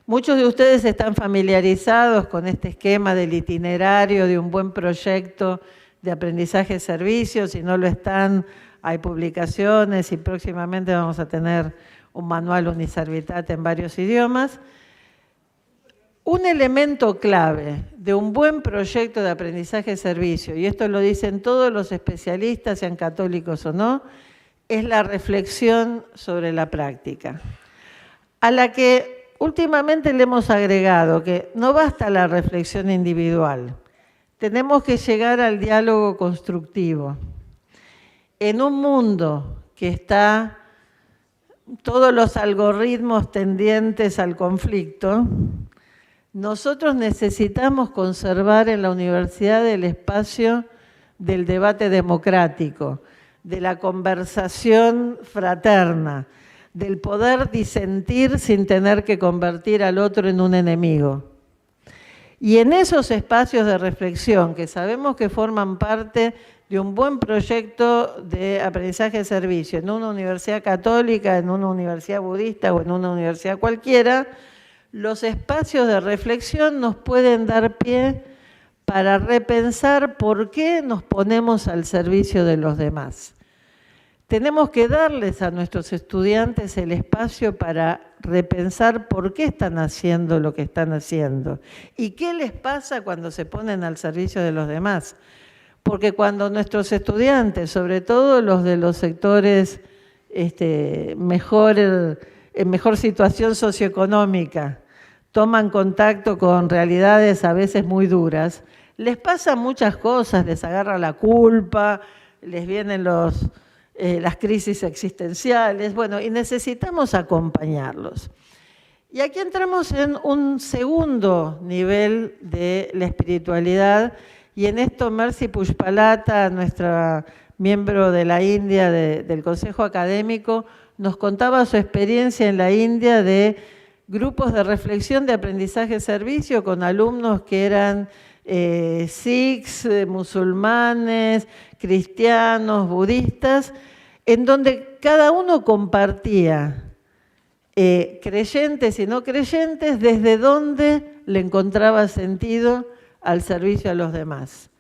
Muchos de ustedes están familiarizados con este esquema del itinerario de un buen proyecto de aprendizaje-servicio. Si no lo están, hay publicaciones y próximamente vamos a tener un manual Uniservitate en varios idiomas. Un elemento clave de un buen proyecto de aprendizaje-servicio, y esto lo dicen todos los especialistas, sean católicos o no, es la reflexión sobre la práctica, a la que últimamente le hemos agregado que no basta la reflexión individual, tenemos que llegar al diálogo constructivo. En un mundo que está todos los algoritmos tendientes al conflicto, nosotros necesitamos conservar en la universidad el espacio del debate democrático, de la conversación fraterna, del poder disentir sin tener que convertir al otro en un enemigo. Y en esos espacios de reflexión, que sabemos que forman parte de un buen proyecto de aprendizaje-servicio en una universidad católica, en una universidad budista o en una universidad cualquiera, los espacios de reflexión nos pueden dar pie para repensar por qué nos ponemos al servicio de los demás. Tenemos que darles a nuestros estudiantes el espacio para repensar por qué están haciendo lo que están haciendo y qué les pasa cuando se ponen al servicio de los demás. Porque cuando nuestros estudiantes, sobre todo los de los sectores en mejor situación socioeconómica, toman contacto con realidades a veces muy duras, les pasan muchas cosas, les agarra la culpa, les vienen las crisis existenciales, bueno, y necesitamos acompañarlos. Y aquí entramos en un segundo nivel de la espiritualidad, y en esto Mercy Pushpalata, nuestra miembro de la India del Consejo Académico, nos contaba su experiencia en la India de grupos de reflexión de aprendizaje-servicio con alumnos que eran sikhs, musulmanes, cristianos, budistas, en donde cada uno compartía, creyentes y no creyentes, desde dónde le encontraba sentido al servicio a los demás.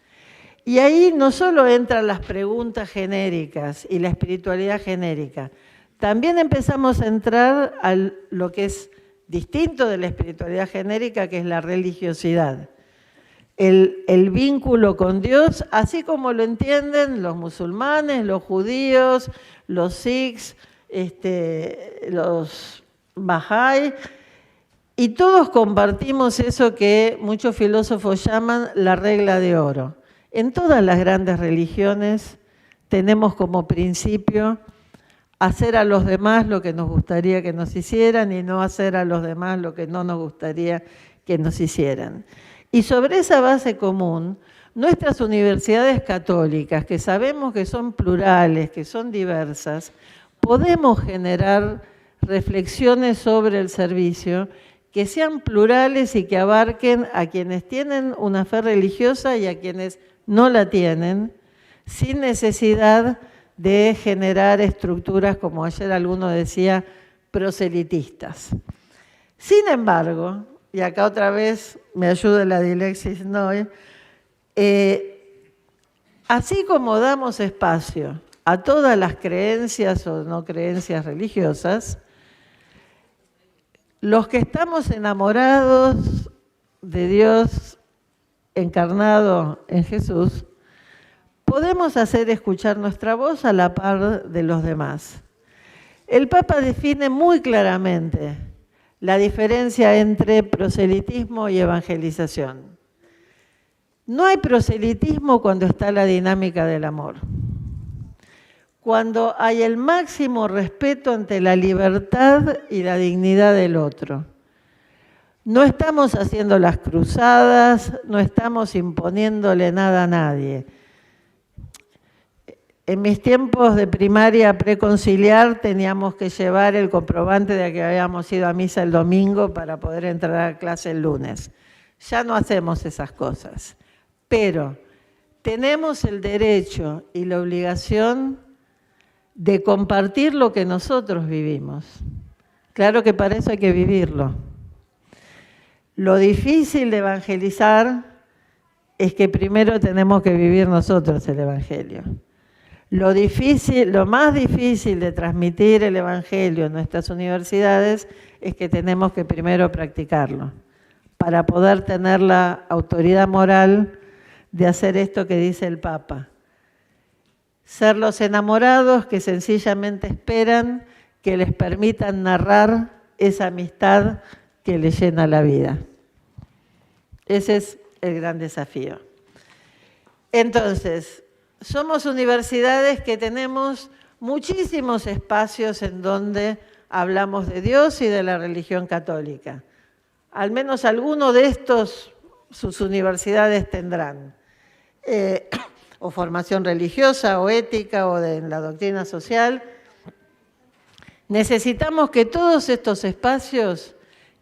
Y ahí no solo entran las preguntas genéricas y la espiritualidad genérica, también empezamos a entrar a lo que es distinto de la espiritualidad genérica, que es la religiosidad. El vínculo con Dios, así como lo entienden los musulmanes, los judíos, los sikhs, los Bahá'í, y todos compartimos eso que muchos filósofos llaman la regla de oro. En todas las grandes religiones tenemos como principio hacer a los demás lo que nos gustaría que nos hicieran y no hacer a los demás lo que no nos gustaría que nos hicieran. Y sobre esa base común, nuestras universidades católicas, que sabemos que son plurales, que son diversas, podemos generar reflexiones sobre el servicio que sean plurales y que abarquen a quienes tienen una fe religiosa y a quienes no la tienen, sin necesidad de generar estructuras, como ayer alguno decía, proselitistas. Sin embargo, y acá otra vez me ayuda la dilexis Noy, así como damos espacio a todas las creencias o no creencias religiosas, los que estamos enamorados de Dios encarnado en Jesús, podemos hacer escuchar nuestra voz a la par de los demás. El Papa define muy claramente la diferencia entre proselitismo y evangelización. No hay proselitismo cuando está la dinámica del amor. Cuando hay el máximo respeto ante la libertad y la dignidad del otro. No estamos haciendo las cruzadas, no estamos imponiéndole nada a nadie. En mis tiempos de primaria preconciliar teníamos que llevar el comprobante de que habíamos ido a misa el domingo para poder entrar a clase el lunes. Ya no hacemos esas cosas, pero tenemos el derecho y la obligación de compartir lo que nosotros vivimos. Claro que para eso hay que vivirlo. Lo difícil de evangelizar es que primero tenemos que vivir nosotros el Evangelio. Lo más difícil de transmitir el Evangelio en nuestras universidades es que tenemos que primero practicarlo para poder tener la autoridad moral de hacer esto que dice el Papa. Ser los enamorados que sencillamente esperan que les permitan narrar esa amistad que les llena la vida. Ese es el gran desafío. Entonces, somos universidades que tenemos muchísimos espacios en donde hablamos de Dios y de la religión católica. Al menos alguno de estos sus universidades tendrán. O formación religiosa, o ética, o de la doctrina social. Necesitamos que todos estos espacios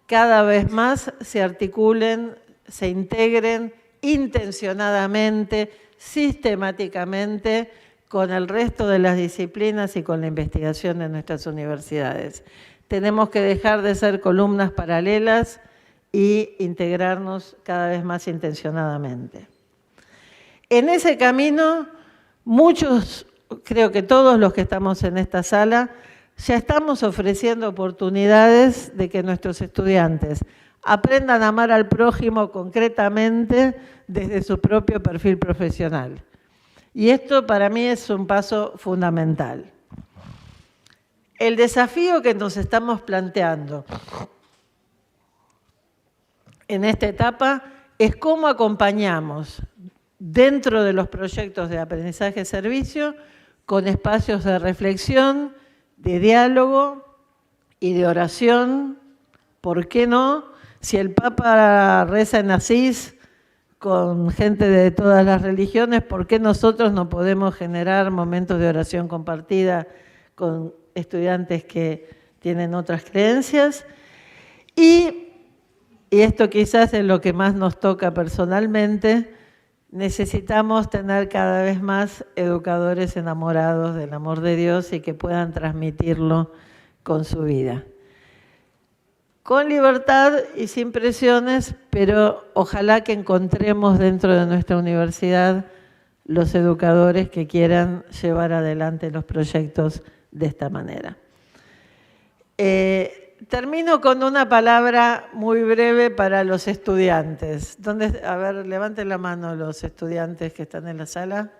cada vez más se articulen, se integren intencionadamente, sistemáticamente, con el resto de las disciplinas y con la investigación de nuestras universidades. Tenemos que dejar de ser columnas paralelas y integrarnos cada vez más intencionadamente. En ese camino, muchos, creo que todos los que estamos en esta sala, ya estamos ofreciendo oportunidades de que nuestros estudiantes aprendan a amar al prójimo concretamente desde su propio perfil profesional. Y esto para mí es un paso fundamental. El desafío que nos estamos planteando en esta etapa es cómo acompañamos dentro de los proyectos de aprendizaje-servicio con espacios de reflexión, de diálogo y de oración. ¿Por qué no? Si el Papa reza en Asís con gente de todas las religiones, ¿por qué nosotros no podemos generar momentos de oración compartida con estudiantes que tienen otras creencias? Y esto quizás es lo que más nos toca personalmente, necesitamos tener cada vez más educadores enamorados del amor de Dios y que puedan transmitirlo con su vida. Con libertad y sin presiones, pero ojalá que encontremos dentro de nuestra universidad los educadores que quieran llevar adelante los proyectos de esta manera. Termino con una palabra muy breve para los estudiantes. A ver, levanten la mano los estudiantes que están en la sala.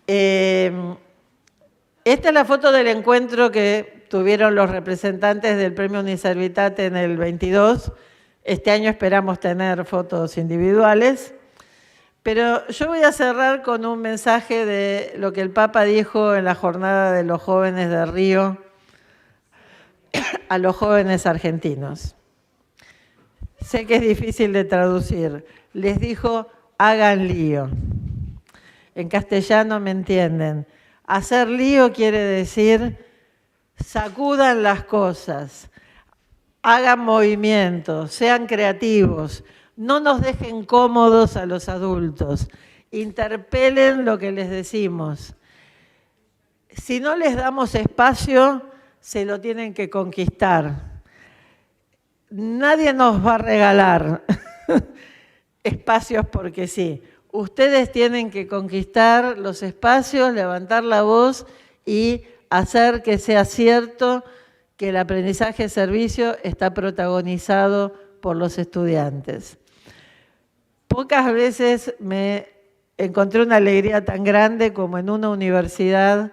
Esta es la foto del encuentro que tuvieron los representantes del Premio Uniservitate en el 22. Este año esperamos tener fotos individuales. Pero yo voy a cerrar con un mensaje de lo que el Papa dijo en la jornada de los jóvenes de Río a los jóvenes argentinos. Sé que es difícil de traducir. Les dijo, hagan lío. En castellano me entienden. Hacer lío quiere decir sacudan las cosas, hagan movimientos, sean creativos, no nos dejen cómodos a los adultos, interpelen lo que les decimos. Si no les damos espacio, se lo tienen que conquistar. Nadie nos va a regalar espacios porque sí. Ustedes tienen que conquistar los espacios, levantar la voz y hacer que sea cierto que el aprendizaje-servicio está protagonizado por los estudiantes. Pocas veces me encontré una alegría tan grande como en una universidad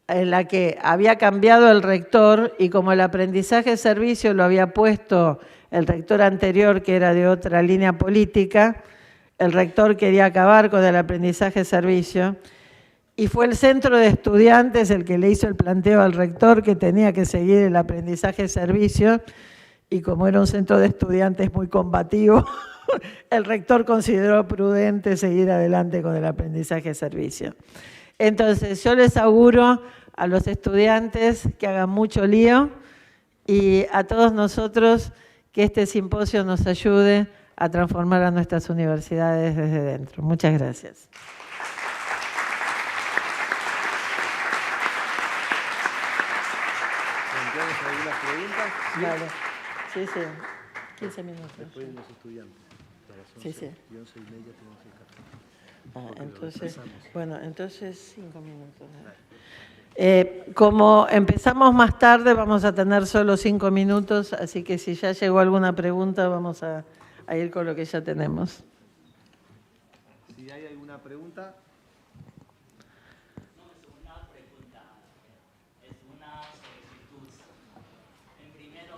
en la que había cambiado el rector y como el aprendizaje-servicio lo había puesto el rector anterior, que era de otra línea política, el rector quería acabar con el aprendizaje-servicio y fue el centro de estudiantes el que le hizo el planteo al rector que tenía que seguir el aprendizaje-servicio y como era un centro de estudiantes muy combativo, el rector consideró prudente seguir adelante con el aprendizaje-servicio. Entonces, yo les auguro a los estudiantes que hagan mucho lío y a todos nosotros que este simposio nos ayude a transformar a nuestras universidades desde dentro. Muchas gracias. ¿Tienes algunas preguntas? Vale. Sí, sí. 15 minutos. Después de los estudiantes. Sí, sí. Y 11:30 tenemos el café. Entonces, bueno, entonces 5 minutos. Como empezamos más tarde, vamos a tener solo 5 minutos, así que si ya llegó alguna pregunta, vamos a ir con lo que ya tenemos. Si hay alguna pregunta. No es una pregunta, es una solicitud. En primero,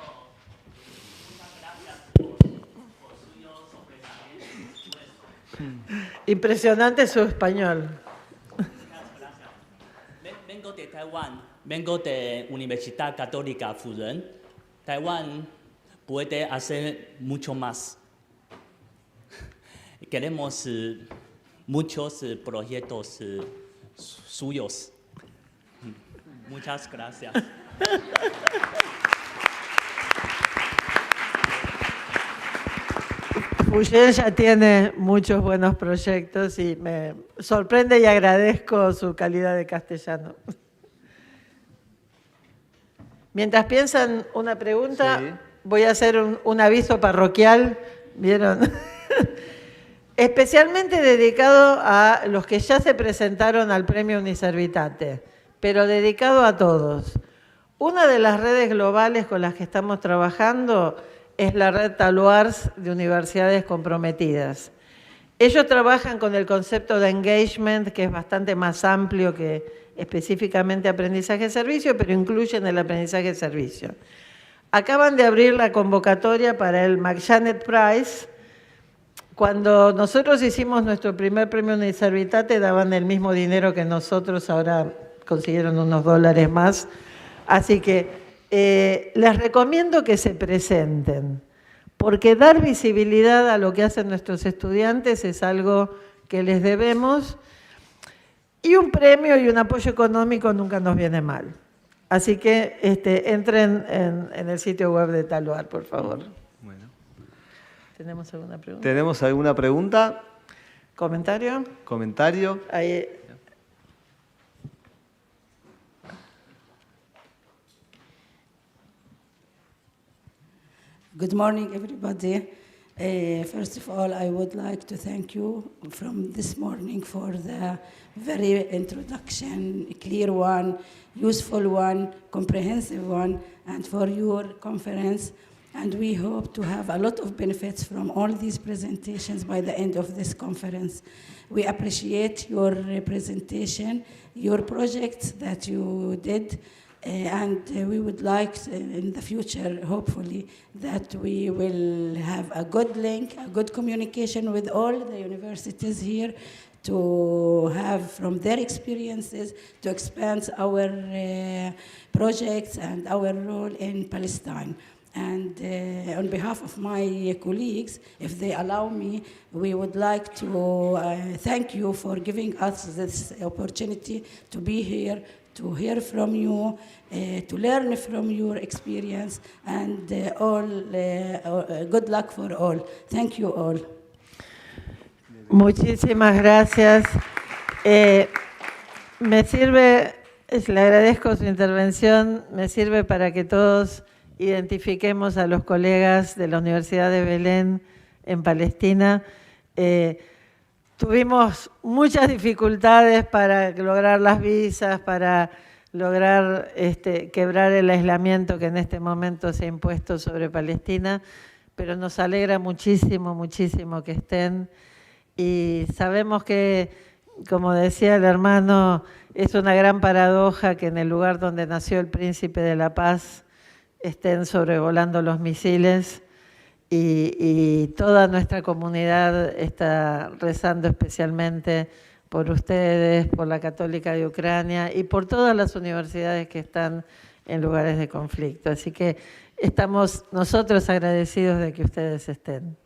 muchas gracias por suyo sobresaliente. Impresionante su español. Vengo de Taiwán, vengo de Universidad Católica Furen. Taiwán puede hacer mucho más. Queremos muchos proyectos suyos. Muchas gracias. Fuyen ya tiene muchos buenos proyectos y me sorprende y agradezco su calidad de castellano. Mientras piensan una pregunta, sí, voy a hacer un aviso parroquial, ¿vieron? Especialmente dedicado a los que ya se presentaron al Premio Uniservitate, pero dedicado a todos. Una de las redes globales con las que estamos trabajando es la red Taluars de Universidades Comprometidas. Ellos trabajan con el concepto de engagement, que es bastante más amplio que específicamente aprendizaje-servicio, pero incluyen el aprendizaje-servicio. acaban de abrir la convocatoria para el McJanet Prize. Cuando nosotros hicimos nuestro primer premio Uniservitate, daban el mismo dinero que nosotros, ahora consiguieron unos dólares más. Así que les recomiendo que se presenten, porque dar visibilidad a lo que hacen nuestros estudiantes es algo que les debemos, y un premio y un apoyo económico nunca nos viene mal. Así que entren en el sitio web de Taluar, por favor. Bueno. ¿Tenemos alguna pregunta? ¿Tenemos alguna pregunta? ¿Comentario? ¿Comentario? Ahí. Good morning, everybody. First of all, I would like to thank you from this morning for the very introduction, clear one, useful one, comprehensive one, and for your conference. And we hope to have a lot of benefits from all these presentations by the end of this conference. We appreciate your presentation, your projects that you did, and we would like in the future, hopefully, that we will have a good link, a good communication with all the universities here to have from their experiences to expand our projects and our role in Palestine. And on behalf of my colleagues, if they allow me, we would like to thank you for giving us this opportunity to be here, to hear from you, to learn from your experience, and good luck for all. Thank you all. Muchísimas gracias. Me sirve, le agradezco su intervención, me sirve para que todos identifiquemos a los colegas de la Universidad de Belén en Palestina. Tuvimos muchas dificultades para lograr las visas, para lograr quebrar el aislamiento que en este momento se ha impuesto sobre Palestina, pero nos alegra muchísimo, muchísimo que estén. Y sabemos que, como decía el hermano, es una gran paradoja que en el lugar donde nació el príncipe de la paz estén sobrevolando los misiles, y toda nuestra comunidad está rezando especialmente por ustedes, por la Católica de Ucrania y por todas las universidades que están en lugares de conflicto. Así que estamos nosotros agradecidos de que ustedes estén.